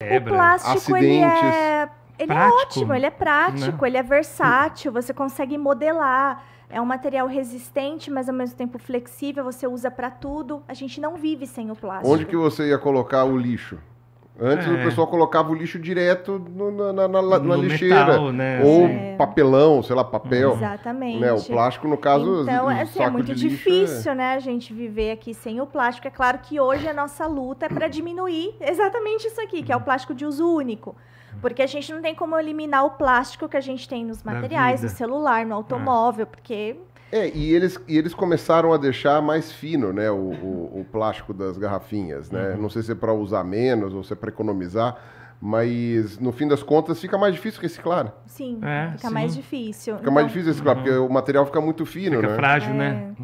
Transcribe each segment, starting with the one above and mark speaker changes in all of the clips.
Speaker 1: O plástico, ele é ótimo, ele é prático,
Speaker 2: né?
Speaker 1: ele é versátil, você consegue modelar. É um material resistente, mas ao mesmo tempo flexível, você usa para tudo. A gente não vive sem o plástico.
Speaker 3: Onde que você ia colocar o lixo? Antes o pessoal colocava o lixo direto na lixeira.
Speaker 1: Metal,
Speaker 2: né?
Speaker 3: Ou papelão, sei lá, papel.
Speaker 1: Exatamente.
Speaker 3: Né? O plástico, no caso,
Speaker 1: então, assim, é muito difícil,
Speaker 3: é...
Speaker 1: né, a gente viver aqui sem o plástico. É claro que hoje a nossa luta é para diminuir exatamente isso aqui, que é o plástico de uso único. Porque a gente não tem como eliminar o plástico que a gente tem nos materiais, no celular, no automóvel, porque...
Speaker 3: E eles começaram a deixar mais fino, né, o plástico das garrafinhas, né? Não sei se é para usar menos ou se é para economizar, mas no fim das contas fica mais difícil reciclar.
Speaker 1: Sim, fica mais difícil.
Speaker 3: Fica mais difícil reciclar, porque o material fica muito fino,
Speaker 2: fica
Speaker 3: né?
Speaker 2: Frágil, né?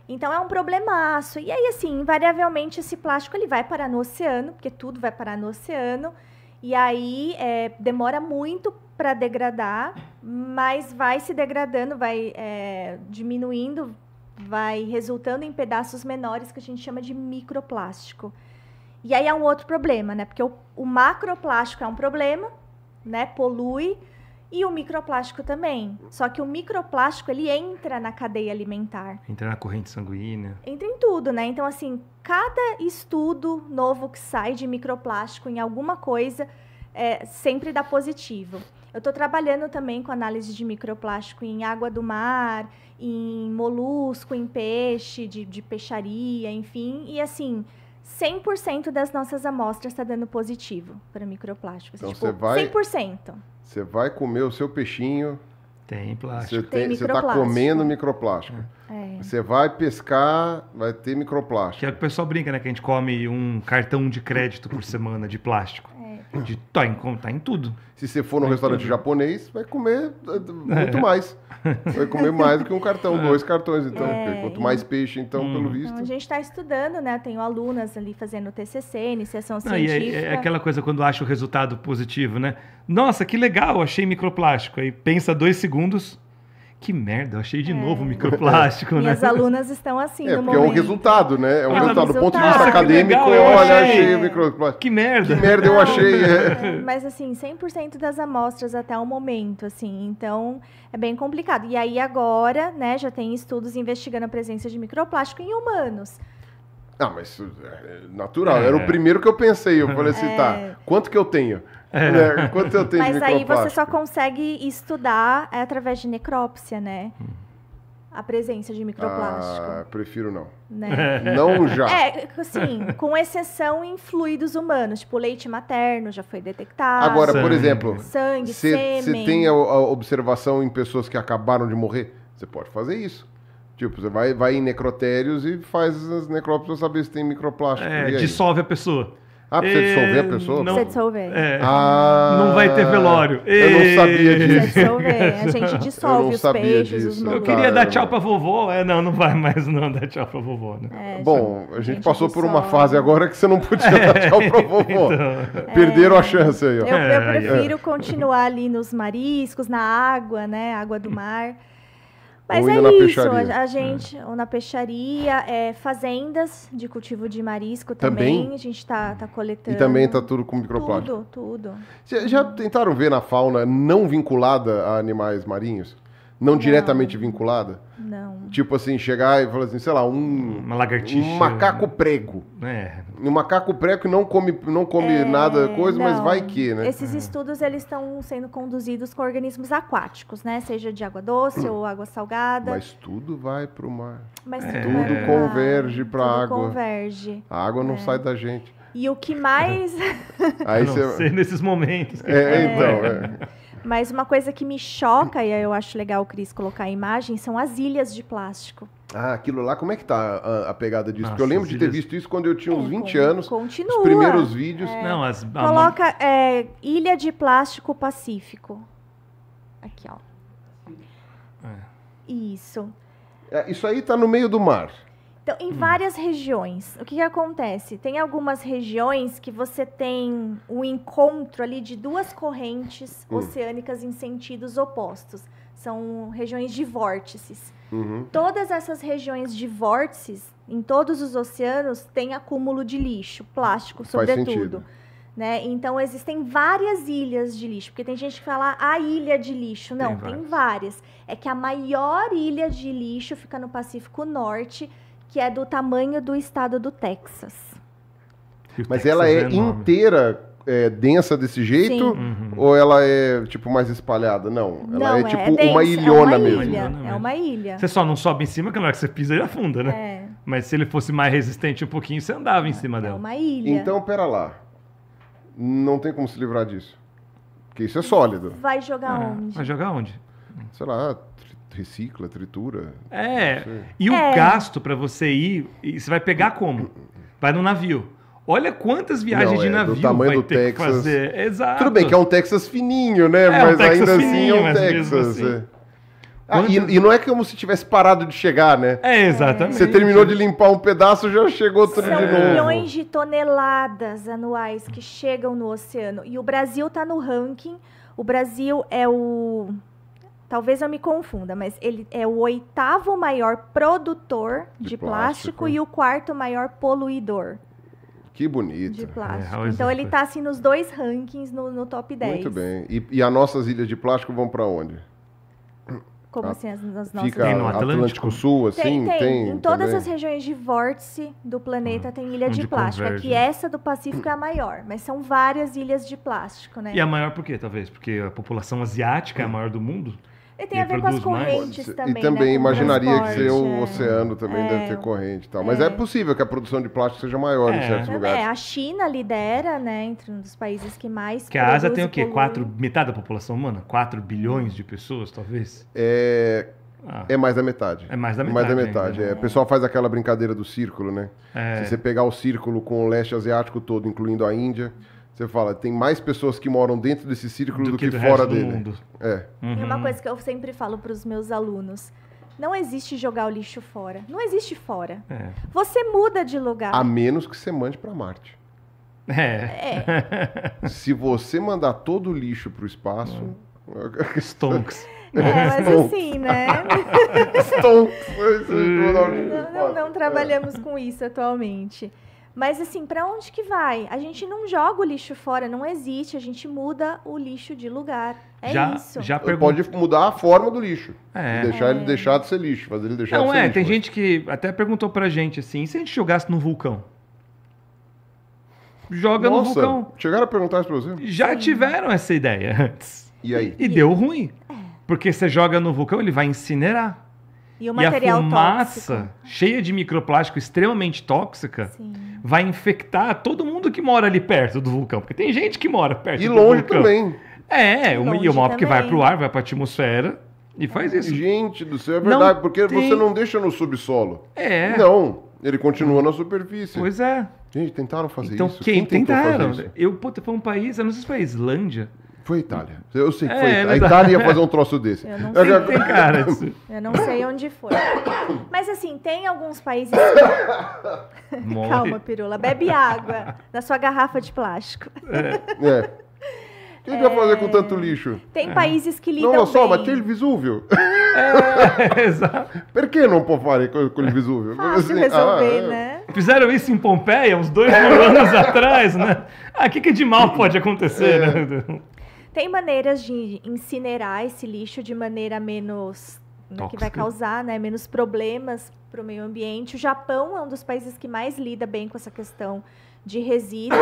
Speaker 1: Então é um problemaço. E aí, assim, invariavelmente esse plástico ele vai parar no oceano, porque tudo vai parar no oceano. E aí demora muito para degradar, mas vai se degradando, vai diminuindo, vai resultando em pedaços menores que a gente chama de microplástico. E aí é um outro problema, né? Porque o macroplástico é um problema, né? Polui, e o microplástico também. Só que o microplástico, ele entra na cadeia alimentar.
Speaker 2: Entra na corrente sanguínea.
Speaker 1: Entra em tudo, né? Então, assim, cada estudo novo que sai de microplástico em alguma coisa sempre dá positivo. Eu estou trabalhando também com análise de microplástico em água do mar, em molusco, em peixe, de peixaria, enfim. E, assim, 100% das nossas amostras está dando positivo para microplástico.
Speaker 3: Então,
Speaker 1: tipo, 100%.
Speaker 3: Você vai comer o seu peixinho...
Speaker 2: Tem plástico.
Speaker 1: Tem
Speaker 3: você está comendo microplástico. Você vai pescar, vai ter microplástico.
Speaker 2: Que é o que o pessoal brinca, né? Que a gente come um cartão de crédito por semana de plástico. Tá em tudo.
Speaker 3: Se você for num restaurante japonês, vai comer muito mais. Vai comer mais do que um cartão, 2 cartões, então. Quanto mais peixe, então, pelo visto.
Speaker 1: Então, a gente está estudando, né? Tenho alunas ali fazendo TCC, iniciação científica.
Speaker 2: É aquela coisa quando acha o resultado positivo, né? Nossa, que legal, achei microplástico. Aí pensa 2 segundos... Que merda, eu achei de novo microplástico, né?
Speaker 1: Minhas alunas estão assim no
Speaker 3: porque
Speaker 1: momento.
Speaker 3: É um resultado, né? É um resultado. Do ponto de vista
Speaker 2: Nossa,
Speaker 3: acadêmico,
Speaker 2: legal,
Speaker 3: olha, achei o microplástico.
Speaker 2: Que merda.
Speaker 3: Que merda eu achei.
Speaker 1: Mas assim, 100% das amostras até o momento, assim. Então, é bem complicado. E aí agora, né, já tem estudos investigando a presença de microplástico em humanos.
Speaker 3: Ah, mas natural. Era o primeiro que eu pensei. Eu falei assim, tá, quanto que eu tenho? Quanto eu tenho de
Speaker 1: microplástico? Mas aí você só consegue estudar através de necrópsia, né? A presença de microplástico.
Speaker 3: Ah, prefiro não.
Speaker 1: Né?
Speaker 3: Não já.
Speaker 1: Assim, com exceção em fluidos humanos, tipo leite materno já foi detectado.
Speaker 3: Agora, por exemplo,
Speaker 1: sangue,
Speaker 3: você
Speaker 1: sêmen.
Speaker 3: tem a observação em pessoas que acabaram de morrer? Você pode fazer isso. Tipo, você vai em necrotérios e faz as necrópsias pra saber se tem microplástico.
Speaker 2: Dissolve a pessoa.
Speaker 3: Ah, precisa dissolver a pessoa?
Speaker 1: Não, precisa dissolver.
Speaker 2: Não vai ter velório.
Speaker 3: Eu não sabia disso.
Speaker 1: Precisa dissolver. A gente dissolve os peixes, os
Speaker 2: Eu queria dar tchau pra vovó. Não vai mais não dar tchau pra vovó. Né?
Speaker 3: Bom, a gente passou por uma fase agora que você não podia dar tchau pra vovó. Então, perderam a chance aí. Ó.
Speaker 1: Eu prefiro continuar ali nos mariscos, na água, né? Água do mar. Mas
Speaker 3: ou
Speaker 1: é isso,
Speaker 3: peixaria.
Speaker 1: a gente, ou na peixaria, fazendas de cultivo de marisco também, a gente tá coletando.
Speaker 3: E também tá tudo com microplástico?
Speaker 1: Tudo.
Speaker 3: Já tentaram ver na fauna não vinculada a animais marinhos? Não diretamente vinculada?
Speaker 1: Não.
Speaker 3: Tipo assim, chegar e falar assim, sei lá,
Speaker 2: uma lagartixa.
Speaker 3: Um macaco prego. Um macaco prego que não come nada, coisa, mas vai que, né?
Speaker 1: Esses estudos, eles estão sendo conduzidos com organismos aquáticos, né? Seja de água doce ou água salgada.
Speaker 3: Mas tudo vai pro mar.
Speaker 1: Mas
Speaker 3: tudo converge pra água.
Speaker 1: Converge.
Speaker 3: A água não sai da gente.
Speaker 1: E o que mais...
Speaker 3: Aí
Speaker 2: sei nesses momentos.
Speaker 1: Mas uma coisa que me choca, e eu acho legal o Cris colocar a imagem, são as ilhas de plástico.
Speaker 3: Ah, aquilo lá, como é que tá a pegada disso? Porque eu lembro de ter visto isso quando eu tinha uns 20 anos.
Speaker 1: Continua.
Speaker 3: Os primeiros vídeos.
Speaker 2: Não,
Speaker 1: coloca Ilha de Plástico Pacífico. Aqui, ó. Isso.
Speaker 3: Isso aí tá no meio do mar.
Speaker 1: Então, em várias regiões, o que acontece? Tem algumas regiões que você tem o encontro ali de 2 correntes oceânicas em sentidos opostos. São regiões de vórtices. Todas essas regiões de vórtices, em todos os oceanos, tem acúmulo de lixo, plástico, sobretudo. né? Então, existem várias ilhas de lixo, porque tem gente que fala a ilha de lixo. Não, tem várias. É que a maior ilha de lixo fica no Pacífico Norte, que é do tamanho do estado do Texas.
Speaker 3: Mas ela é inteira, densa desse jeito? Ou ela é, tipo, mais espalhada? Não, ela é tipo
Speaker 1: densa,
Speaker 3: uma ilhona mesmo.
Speaker 1: É uma ilha.
Speaker 2: Você só não sobe em cima, que na hora que você pisa, ele afunda, né? Mas se ele fosse mais resistente um pouquinho, você andava em cima dela.
Speaker 1: É uma ilha.
Speaker 3: Então, pera lá. Não tem como se livrar disso. Porque isso é sólido.
Speaker 1: Vai jogar onde?
Speaker 2: Vai jogar onde?
Speaker 3: Sei lá, recicla, tritura.
Speaker 2: E o gasto pra você ir, e você vai pegar como? Vai no navio. Olha quantas viagens de navio
Speaker 3: do tamanho
Speaker 2: vai
Speaker 3: do
Speaker 2: ter
Speaker 3: Texas.
Speaker 2: que fazer. Exato.
Speaker 3: Tudo bem que é um Texas fininho, né? Mas ainda assim é um Texas. E não é como se tivesse parado de chegar, né?
Speaker 2: Exatamente.
Speaker 3: Você terminou de limpar um pedaço, já chegou tudo de novo.
Speaker 1: São milhões de toneladas anuais que chegam no oceano. E o Brasil está no ranking. O Brasil é o... Talvez eu me confunda, mas ele é o 8º maior produtor de plástico e o 4º maior poluidor.
Speaker 3: Que bonito.
Speaker 1: De plástico. Então ele está assim nos 2 rankings no top 10.
Speaker 3: Muito bem. E as nossas ilhas de plástico vão para onde?
Speaker 1: Como assim as nossas?
Speaker 3: Fica no Atlântico Sul, assim?
Speaker 1: Tem. Em todas as regiões de vórtice do planeta tem ilha de plástico. Aqui essa do Pacífico é a maior, mas são várias ilhas de plástico, né?
Speaker 2: E a maior por quê, talvez? Porque a população asiática é a maior do mundo?
Speaker 1: E tem a ver com as correntes também,
Speaker 3: e também,
Speaker 1: né?
Speaker 3: Imaginaria que ser o oceano também deve ter corrente e tal. Mas é possível que a produção de plástico seja maior em certos lugares.
Speaker 1: A China lidera, né, entre um dos países que mais
Speaker 2: Porque a Ásia tem o quê? Metade da população humana? 4 bilhões de pessoas, talvez?
Speaker 3: É mais da metade.
Speaker 2: É mais da metade.
Speaker 3: O pessoal faz aquela brincadeira do círculo, né? Se você pegar o círculo com o leste asiático todo, incluindo a Índia... Você fala, tem mais pessoas que moram dentro desse círculo do que fora dele.
Speaker 2: Mundo.
Speaker 1: E uma coisa que eu sempre falo para os meus alunos, não existe jogar o lixo fora. Não existe fora. Você muda de lugar.
Speaker 3: A menos que você mande para Marte. Se você mandar todo o lixo para o espaço...
Speaker 2: Stonks.
Speaker 1: Mas assim, né?
Speaker 3: Stonks.
Speaker 1: Não trabalhamos com isso atualmente. Mas assim, para onde que vai? A gente não joga o lixo fora, não existe. A gente muda o lixo de lugar. Isso.
Speaker 3: Pode mudar a forma do lixo. Deixar ele deixar de ser lixo, fazer ele deixar de ser lixo.
Speaker 2: Tem gente que até perguntou pra gente assim, e se a gente jogasse no vulcão? Joga no vulcão.
Speaker 3: Chegaram a perguntar isso pra você?
Speaker 2: Já tiveram essa ideia antes.
Speaker 3: E aí?
Speaker 2: E deu ruim. Porque você joga no vulcão, ele vai incinerar.
Speaker 1: E o material
Speaker 2: a fumaça,
Speaker 1: tóxico,
Speaker 2: cheia de microplástico, extremamente tóxica, vai infectar todo mundo que mora ali perto do vulcão. Porque tem gente que mora perto do vulcão.
Speaker 3: E longe também.
Speaker 2: E uma que vai pro ar, vai pra atmosfera e faz isso.
Speaker 3: Gente do céu, é verdade. Porque você não deixa no subsolo. Não, ele continua na superfície.
Speaker 2: Pois é.
Speaker 3: Gente, tentaram fazer isso.
Speaker 2: Então, quem tentaram? Fazer isso? Foi um país, eu não sei se foi a Islândia.
Speaker 3: Foi a Itália. Eu sei que foi a Itália. A Itália ia fazer um troço desse.
Speaker 1: Eu não sei.
Speaker 2: Tem cara disso.
Speaker 1: Eu não sei onde foi. Mas assim, tem alguns países... Calma, Pirula. Bebe água na sua garrafa de plástico.
Speaker 3: O que vai fazer com tanto lixo?
Speaker 1: Tem países que lidam
Speaker 3: Não, só,
Speaker 1: bem.
Speaker 3: mas tem o Vesúvio.
Speaker 2: Exato.
Speaker 3: Por que não pode fazer com o Vesúvio?
Speaker 1: Fácil resolver, né?
Speaker 2: Fizeram isso em Pompeia uns 2 mil anos atrás, né? O que de mal pode acontecer, né?
Speaker 1: Tem maneiras de incinerar esse lixo de maneira menos... que vai causar menos problemas para o meio ambiente. O Japão é um dos países que mais lida bem com essa questão de resíduos,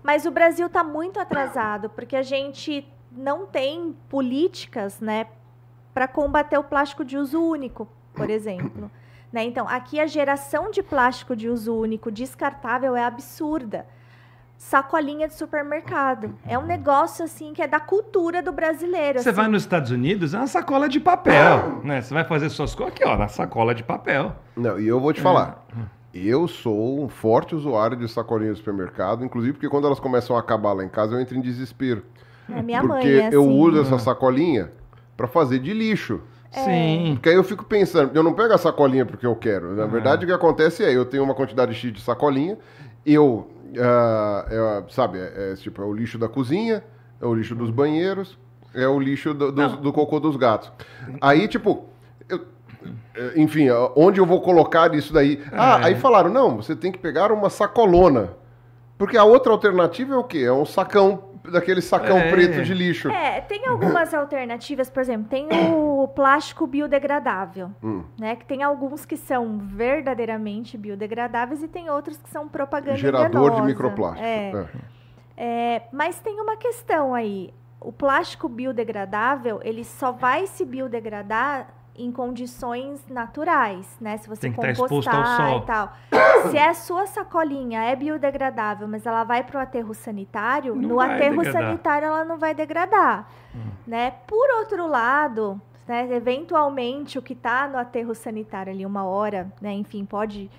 Speaker 1: mas o Brasil está muito atrasado, porque a gente não tem políticas para combater o plástico de uso único, por exemplo. Então, aqui a geração de plástico de uso único descartável é absurda. Sacolinha de supermercado. É um negócio, assim, que é da cultura do brasileiro.
Speaker 2: Você vai nos Estados Unidos, é uma sacola de papel, né? Você vai fazer suas coisas aqui, na sacola de papel.
Speaker 3: Não, e eu vou te falar. Eu sou um forte usuário de sacolinha de supermercado, inclusive porque quando elas começam a acabar lá em casa, eu entro em desespero.
Speaker 1: Minha
Speaker 3: porque
Speaker 1: mãe é assim.
Speaker 3: Eu uso essa sacolinha para fazer de lixo.
Speaker 2: Sim.
Speaker 3: Porque aí eu fico pensando, eu não pego a sacolinha porque eu quero. Na verdade, o que acontece eu tenho uma quantidade X de sacolinha, sabe, tipo, é o lixo da cozinha, é o lixo dos banheiros, é o lixo do cocô dos gatos. Aí, tipo, enfim, onde eu vou colocar isso daí? Aí falaram, não, você tem que pegar uma sacolona. Porque a outra alternativa é o quê? É um sacão, daquele sacão preto de lixo.
Speaker 1: Tem algumas alternativas, por exemplo, tem o plástico biodegradável, né? Que tem alguns que são verdadeiramente biodegradáveis e tem outros que são propaganda
Speaker 3: Gerador de
Speaker 1: enganosa.
Speaker 3: microplástico.
Speaker 1: Mas tem uma questão aí. O plástico biodegradável, ele só vai se biodegradar em condições naturais, né? Se você
Speaker 2: tem que estar exposto ao
Speaker 1: compostar
Speaker 2: sol.
Speaker 1: e tal. Se a sua sacolinha é biodegradável, mas ela vai para o aterro sanitário,
Speaker 2: Não
Speaker 1: no
Speaker 2: vai
Speaker 1: aterro
Speaker 2: degradar.
Speaker 1: sanitário ela não vai degradar, né? Por outro lado, né, eventualmente o que está no aterro sanitário ali 1 hora, né? Enfim, pode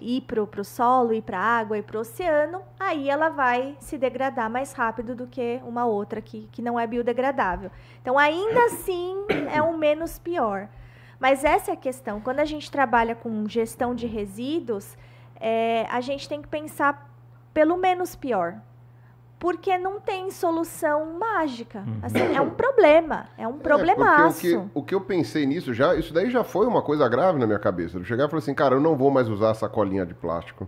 Speaker 1: ir para o solo, ir para a água, ir para o oceano, aí ela vai se degradar mais rápido do que uma outra que não é biodegradável. Então, ainda assim, é o menos pior. Mas essa é a questão. Quando a gente trabalha com gestão de resíduos, a gente tem que pensar pelo menos pior. Porque não tem solução mágica. Assim, é um problema. É um problemaço.
Speaker 3: Porque o que eu pensei nisso, isso daí já foi uma coisa grave na minha cabeça. Eu chegar e falei assim, cara, eu não vou mais usar sacolinha de plástico.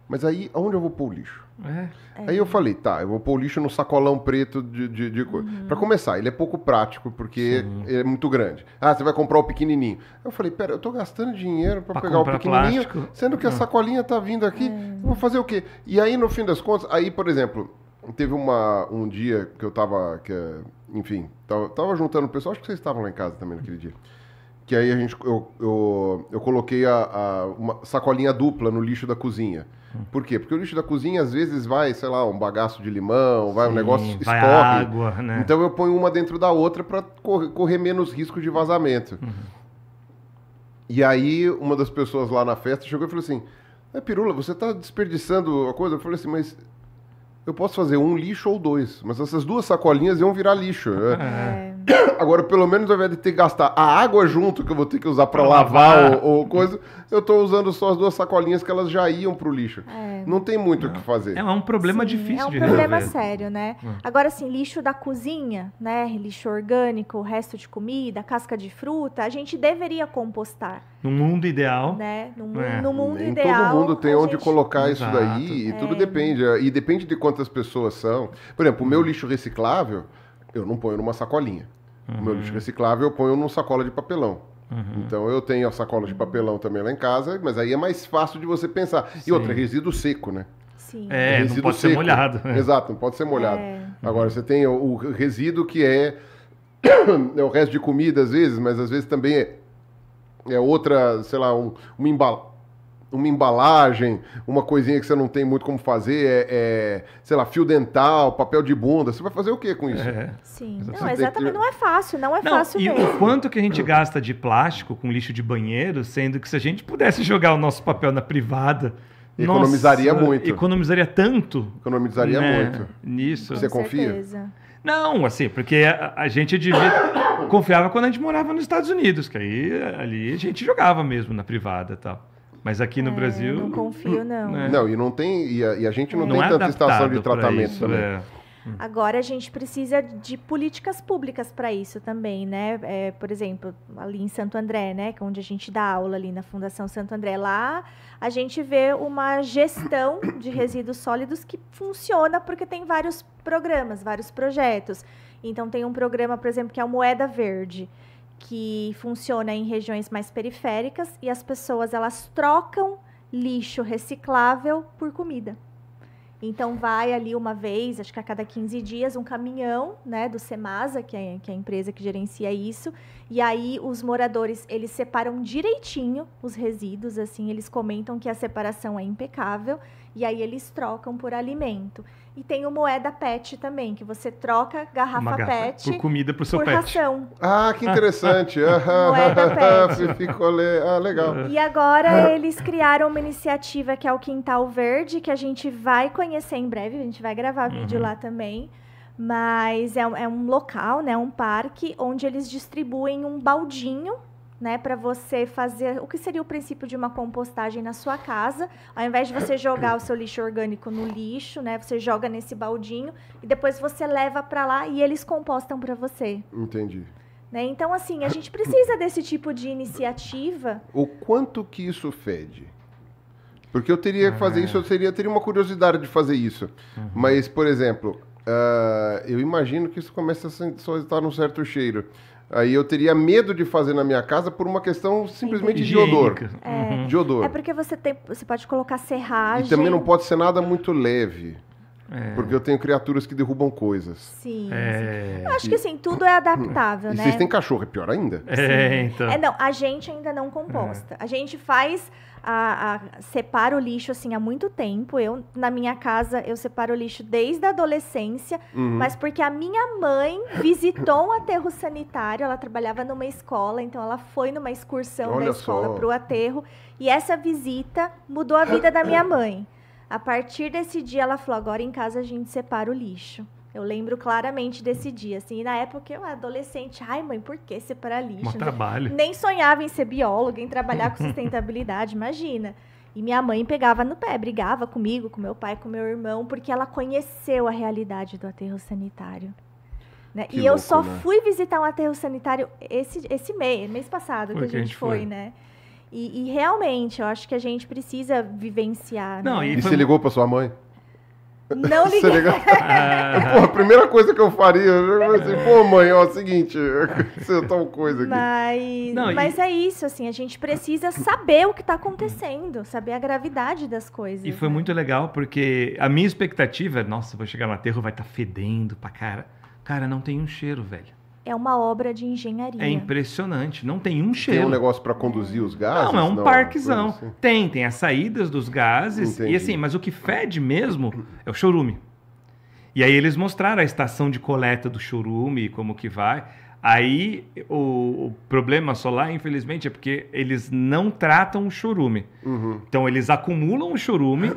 Speaker 3: Mas aí, aonde eu vou pôr o lixo? Aí eu falei, eu vou pôr o lixo no sacolão preto de coisa. Pra começar, ele é pouco prático, porque ele é muito grande. Você vai comprar o pequenininho. Eu falei, pera, eu tô gastando dinheiro pra pegar o pequenininho,
Speaker 2: plástico.
Speaker 3: sendo que a sacolinha tá vindo aqui, eu vou fazer o quê? E aí, no fim das contas, por exemplo... Teve um dia que eu tava, enfim, tava juntando o pessoal, acho que vocês estavam lá em casa também naquele dia. Que aí eu coloquei uma sacolinha dupla no lixo da cozinha. Por quê? Porque o lixo da cozinha às vezes vai, sei lá, um bagaço de limão, um negócio
Speaker 2: vai
Speaker 3: escorre.
Speaker 2: água, né?
Speaker 3: Então eu ponho uma dentro da outra para correr menos risco de vazamento. E aí uma das pessoas lá na festa chegou e falou assim, Pirula, você tá desperdiçando a coisa? Eu falei assim, mas... Eu posso fazer um lixo ou 2, mas essas 2 sacolinhas iam virar lixo. Agora, pelo menos ao invés de ter que gastar a água junto, que eu vou ter que usar para lavar ou coisa, eu estou usando só as 2 sacolinhas que elas já iam pro lixo. Não tem muito o que fazer.
Speaker 2: É um problema difícil de resolver.
Speaker 1: É um problema sério, né? Agora, assim, lixo da cozinha, né? Lixo orgânico, resto de comida, casca de fruta, a gente deveria compostar.
Speaker 2: No mundo ideal.
Speaker 1: Né? No mundo
Speaker 3: Nem
Speaker 1: ideal.
Speaker 3: todo mundo tem onde colocar isso
Speaker 2: Exato.
Speaker 3: daí, e tudo depende. E depende de quantas pessoas são. Por exemplo, o meu lixo reciclável, eu não ponho numa sacolinha. O meu lixo reciclável eu ponho numa sacola de papelão. Então eu tenho a sacola de papelão também lá em casa, mas aí é mais fácil de você pensar. E outra, resíduo seco, né?
Speaker 1: Sim.
Speaker 2: Não pode ser molhado.
Speaker 3: Exato, não pode ser molhado. Agora, você tem o resíduo que é o resto de comida às vezes, mas às vezes também é outra, sei lá, uma embalagem, uma coisinha que você não tem muito como fazer, sei lá, fio dental, papel de bunda. Você vai fazer o que com isso?
Speaker 1: Sim. Não, exatamente. Não é fácil, fácil
Speaker 2: e
Speaker 1: mesmo.
Speaker 2: o quanto que a gente gasta de plástico com lixo de banheiro, sendo que se a gente pudesse jogar o nosso papel na privada...
Speaker 3: Economizaria muito.
Speaker 2: Economizaria tanto.
Speaker 3: Economizaria muito.
Speaker 2: Nisso.
Speaker 3: Você confia?
Speaker 1: Certeza.
Speaker 2: Não, assim, porque a gente confiava quando a gente morava nos Estados Unidos, que aí ali a gente jogava mesmo na privada e tal. Mas aqui no Brasil...
Speaker 1: Não confio, não.
Speaker 3: Não, e não tem. E a gente não
Speaker 2: Não
Speaker 3: tem
Speaker 2: é
Speaker 3: tanta estação de
Speaker 2: adaptado pra
Speaker 3: tratamento
Speaker 2: isso,
Speaker 3: também.
Speaker 1: Agora a gente precisa de políticas públicas para isso também, né? Por exemplo, ali em Santo André, né? Que é onde a gente dá aula ali na Fundação Santo André, lá a gente vê uma gestão de resíduos sólidos que funciona porque tem vários programas, vários projetos. Então tem um programa, por exemplo, que é o Moeda Verde, que funciona em regiões mais periféricas e as pessoas elas trocam lixo reciclável por comida. Então, vai ali uma vez, acho que a cada 15 dias, um caminhão, né, do Semasa, que é a empresa que gerencia isso, e aí os moradores, eles separam direitinho os resíduos, assim, eles comentam que a separação é impecável, e aí eles trocam por alimento. E tem o Moeda PET também, que você troca garrafa PET
Speaker 2: por comida pro seu
Speaker 1: por
Speaker 2: pet.
Speaker 1: ração.
Speaker 3: Ah, que interessante.
Speaker 1: Moeda PET.
Speaker 3: Legal.
Speaker 1: E agora eles criaram uma iniciativa que é o Quintal Verde, que a gente vai conhecer em breve, a gente vai gravar vídeo lá também. Mas é um local, né, um parque, onde eles distribuem um baldinho, né, para você fazer o que seria o princípio de uma compostagem na sua casa. Ao invés de você jogar o seu lixo orgânico no lixo, né, você joga nesse baldinho e depois você leva para lá e eles compostam para você.
Speaker 3: Entendi.
Speaker 1: Né? Então, assim, a gente precisa desse tipo de iniciativa.
Speaker 3: O quanto que isso fede? Porque eu teria que fazer isso, eu teria uma curiosidade de fazer isso. Mas, por exemplo, eu imagino que isso começa a só estar num certo cheiro. Aí eu teria medo de fazer na minha casa por uma questão simplesmente de odor. De odor.
Speaker 1: É porque você pode colocar serragem.
Speaker 3: E também não pode ser nada muito leve. Porque eu tenho criaturas que derrubam coisas.
Speaker 1: Sim. Eu acho que assim, tudo é adaptável,
Speaker 3: e
Speaker 1: né?
Speaker 3: vocês têm cachorro, é pior ainda.
Speaker 2: Então.
Speaker 1: Não, a gente ainda não composta. A gente faz, separa o lixo assim há muito tempo. Na minha casa, eu separo o lixo desde a adolescência, mas porque a minha mãe visitou um aterro sanitário, ela trabalhava numa escola, então ela foi numa excursão da escola para o aterro, e essa visita mudou a vida da minha mãe. A partir desse dia, ela falou, agora em casa a gente separa o lixo. Eu lembro claramente desse dia, assim, e na época eu era adolescente, ai mãe, por que separar lixo?
Speaker 2: Um trabalho.
Speaker 1: Nem sonhava em ser bióloga, em trabalhar com sustentabilidade, imagina. E minha mãe pegava no pé, brigava comigo, com meu pai, com meu irmão, porque ela conheceu a realidade do aterro sanitário. Né? E eu só fui visitar um aterro sanitário esse mês passado que a gente foi, né? E realmente, eu acho que a gente precisa vivenciar.
Speaker 3: Não,
Speaker 1: né?
Speaker 3: E você ligou para sua mãe?
Speaker 1: Não liguei.
Speaker 3: Pô, a primeira coisa que eu faria, eu assim, pô, mãe, ó, é o seguinte, aconteceu tal coisa aqui.
Speaker 1: Mas é isso, assim, a gente precisa saber o que está acontecendo, saber a gravidade das coisas.
Speaker 2: E foi muito legal, porque a minha expectativa, nossa, vou chegar no aterro, vai estar fedendo pra cara. Cara, não tem um cheiro, velho.
Speaker 1: É uma obra de engenharia.
Speaker 2: É impressionante, não tem um cheiro.
Speaker 3: Tem um negócio para conduzir os gases?
Speaker 2: Não, é um parquezão.
Speaker 3: Assim.
Speaker 2: Tem as saídas dos gases. Entendi. E assim, mas o que fede mesmo é o chorume. E aí eles mostraram a estação de coleta do chorume, como que vai. Aí o problema solar, infelizmente, é porque eles não tratam o chorume. Então eles acumulam o chorume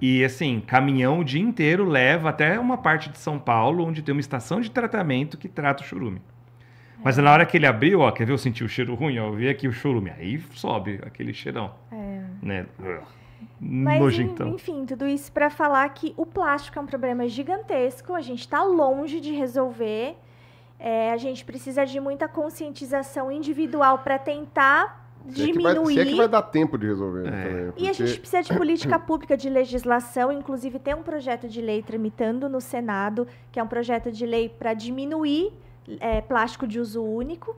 Speaker 2: e assim, caminhão o dia inteiro leva até uma parte de São Paulo, onde tem uma estação de tratamento que trata o chorume. Mas na hora que ele abriu, ó, quer ver eu sentir o cheiro ruim? Ó, eu vi aqui o chorume, aí sobe aquele cheirão. Né?
Speaker 1: Mas,
Speaker 2: nojentão.
Speaker 1: Enfim, tudo isso para falar que o plástico é um problema gigantesco, a gente está longe de resolver. A gente precisa de muita conscientização individual para tentar diminuir.
Speaker 3: Se é que vai dar tempo de resolver. Também, porque...
Speaker 1: E a gente precisa de política pública, de legislação. Inclusive, tem um projeto de lei tramitando no Senado, que é um projeto de lei para diminuir plástico de uso único,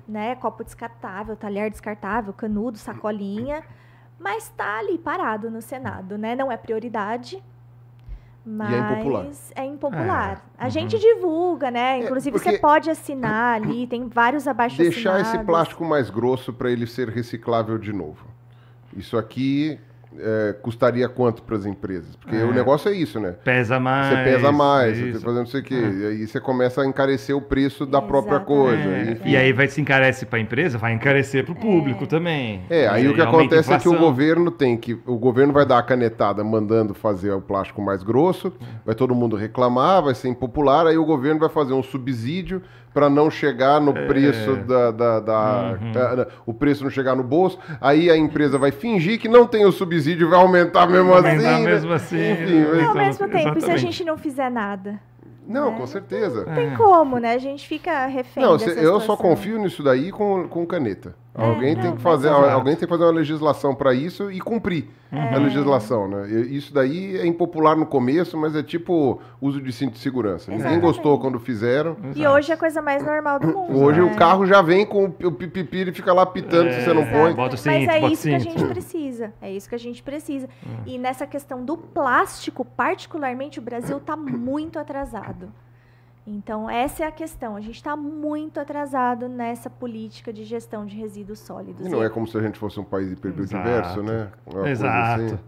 Speaker 1: né? Copo descartável, talher descartável, canudo, sacolinha. Mas está ali parado no Senado, né? Não é prioridade. Mas
Speaker 3: e é impopular.
Speaker 1: É impopular. A gente divulga, né? Inclusive, você pode assinar ali, tem vários abaixo-assinados.
Speaker 3: Deixar esse plástico mais grosso para ele ser reciclável de novo. Isso aqui custaria quanto para as empresas? Porque o negócio é isso, né?
Speaker 2: Pesa mais.
Speaker 3: Você pesa mais, você está fazendo não sei o quê. E aí você começa a encarecer o preço da própria coisa.
Speaker 2: E aí se encarece para a empresa, vai encarecer para o público também.
Speaker 3: Aí o que acontece é que o governo vai dar a canetada mandando fazer o plástico mais grosso, vai todo mundo reclamar, vai ser impopular, aí o governo vai fazer um subsídio para não chegar no preço o preço não chegar no bolso, aí a empresa vai fingir que não tem o subsídio, vai aumentar mesmo assim.
Speaker 2: Enfim,
Speaker 1: ao mesmo tempo, se a gente não fizer nada.
Speaker 3: Não, com certeza.
Speaker 1: Não tem como, né? A gente fica refém dessa situação.
Speaker 3: Eu só confio nisso daí com caneta. Alguém tem que fazer uma legislação para isso e cumprir a legislação, né? Isso daí é impopular no começo, mas é tipo uso de cinto de segurança. Ninguém gostou quando fizeram.
Speaker 1: E hoje é a coisa mais normal do mundo.
Speaker 3: Hoje o carro já vem com o pipipi e fica lá pitando se você não põe.
Speaker 2: Bota o cinto,
Speaker 1: mas é isso que a gente precisa. É isso que a gente precisa. E nessa questão do plástico, particularmente, o Brasil está muito atrasado. Então, essa é a questão. A gente está muito atrasado nessa política de gestão de resíduos sólidos.
Speaker 3: E não é como se a gente fosse um país hiperbiodiverso, né?
Speaker 2: Exato.
Speaker 3: Assim.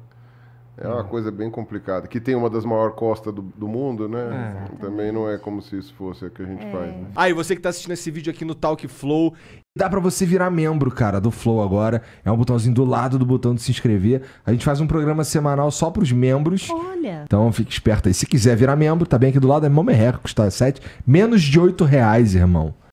Speaker 3: É uma coisa bem complicada. Que tem uma das maiores costas do mundo, né? Também não é como se isso fosse o que a gente faz. Né?
Speaker 4: E você que tá assistindo esse vídeo aqui no Talk Flow,
Speaker 5: dá pra você virar membro, cara, do Flow agora. É um botãozinho do lado do botão de se inscrever. A gente faz um programa semanal só pros membros.
Speaker 6: Olha.
Speaker 5: Então fique esperto aí. Se quiser virar membro, tá bem aqui do lado. É mó merreca, custa menos de R$8, irmão.